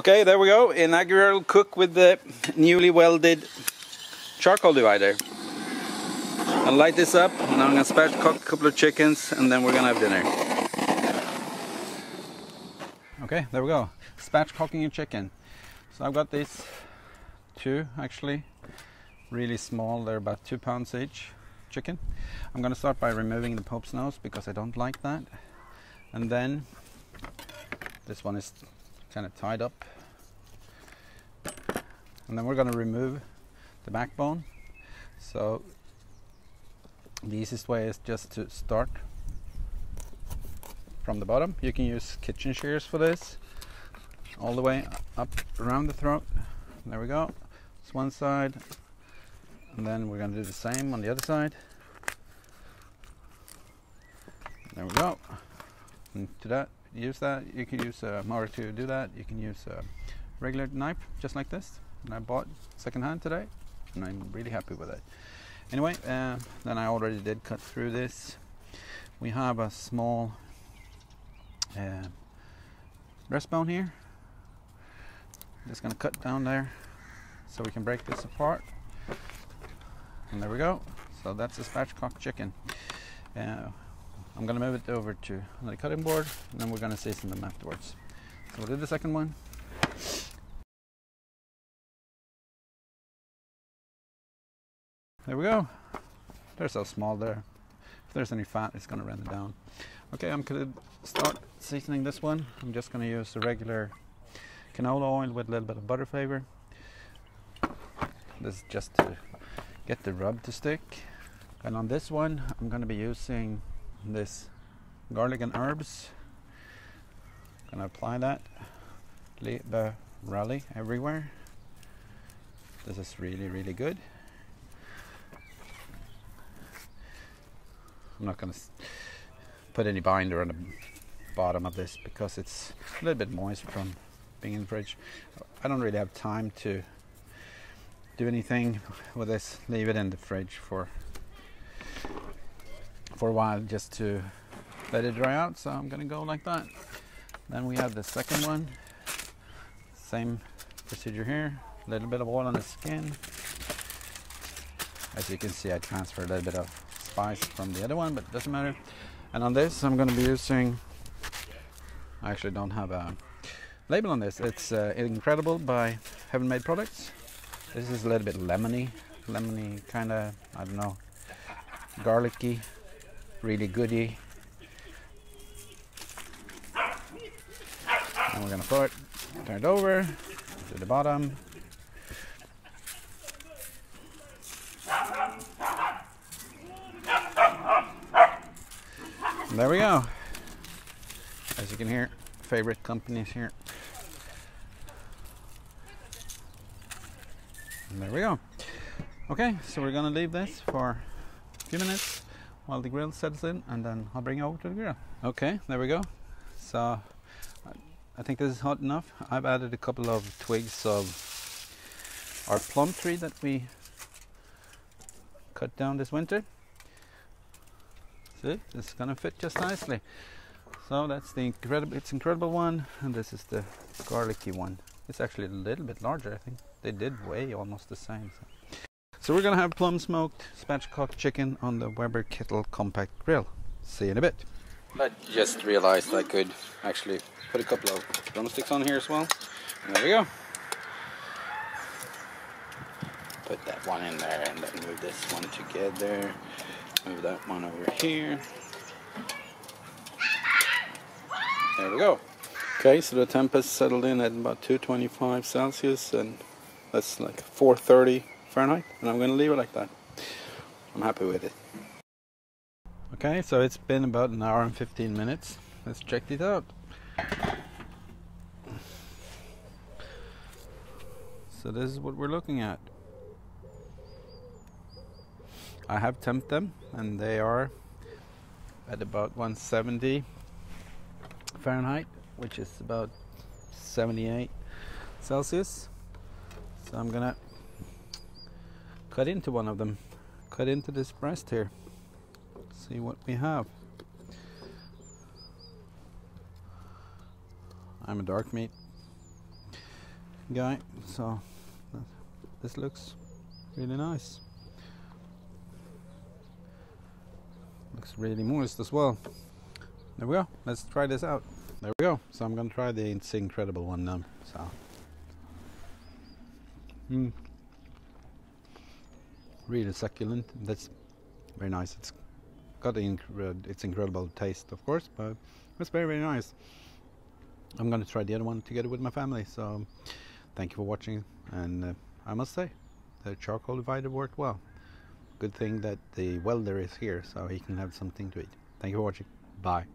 Okay, there we go. Inaugural cook with the newly welded charcoal divider. I'll light this up, and I'm gonna spatchcock a couple of chickens, and then we're gonna have dinner. Okay, there we go. Spatchcocking a chicken. So I've got these two, actually, really small. They're about 2 pounds each chicken. I'm gonna start by removing the Pope's nose because I don't like that, and then this one is kind of tied up, and then we're going to remove the backbone. So the easiest way is just to start from the bottom. You can use kitchen shears for this, all the way up around the throat. There we go. It's one side, and then we're going to do the same on the other side. There we go. And to that, use that. You can use more to do that. You can use a regular knife, just like this. And I bought secondhand today, and I'm really happy with it. Anyway, then I already did cut through this. We have a small breastbone here. Just gonna cut down there so we can break this apart. And there we go. So that's a spatchcock chicken. I'm going to move it over to the cutting board, and then we're going to season them afterwards. So we'll do the second one. There we go. They're so small there. If there's any fat, it's going to run it down. Okay, I'm going to start seasoning this one. I'm just going to use the regular canola oil with a little bit of butter flavor. This is just to get the rub to stick. And on this one, I'm going to be using this garlic and herbs. Gonna apply that liberally everywhere. This is really good. I'm not gonna put any binder on the bottom of this because it's a little bit moist from being in the fridge. I don't really have time to do anything with this. Leave it in the fridge for a while just to let it dry out, so I'm gonna go like that. Then we have the second one, same procedure here. A little bit of oil on the skin. As you can see, I transferred a little bit of spice from the other one, but it doesn't matter. And on this, I'm gonna be using, I actually don't have a label on this. It's Incredible by Heaven Made Products. This is a little bit lemony kind of, I don't know, garlicky, really goody. And we're gonna turn it over to the bottom. And there we go. As you can hear, favorite companies here. And there we go. Okay, so we're gonna leave this for a few minutes while the grill settles in, and then I'll bring it over to the grill. Okay, there we go. So I think this is hot enough. I've added a couple of twigs of our plum tree that we cut down this winter. See, it's gonna fit just nicely. So that's the incredible one, and this is the garlicky one. It's actually a little bit larger, I think. They did weigh almost the same. So we're gonna have plum smoked spatchcock chicken on the Weber Kettle compact grill. See you in a bit. I just realized I could actually put a couple of drumsticks on here as well. And there we go. Put that one in there, and then move this one together. Move that one over here. There we go. Okay, so the temp has settled in at about 225 Celsius, and that's like 430 Fahrenheit, and I'm going to leave it like that. I'm happy with it. Okay, so it's been about an hour and 15 minutes. Let's check it out. So this is what we're looking at. I have temped them, and they are at about 170 Fahrenheit, which is about 78 Celsius. So I'm gonna cut into one of them, cut into this breast here, see what we have. I'm a dark meat guy. So this looks really nice. Looks really moist as well. There we go. Let's try this out. There we go. So I'm gonna try the It's Incredible one now. So really succulent. That's very nice. It's got It's Incredible taste, of course, but it's very, very nice. I'm gonna try the other one together with my family. So thank you for watching, and I must say the charcoal divider worked well. Good thing that the welder is here, so he can have something to eat. Thank you for watching. Bye.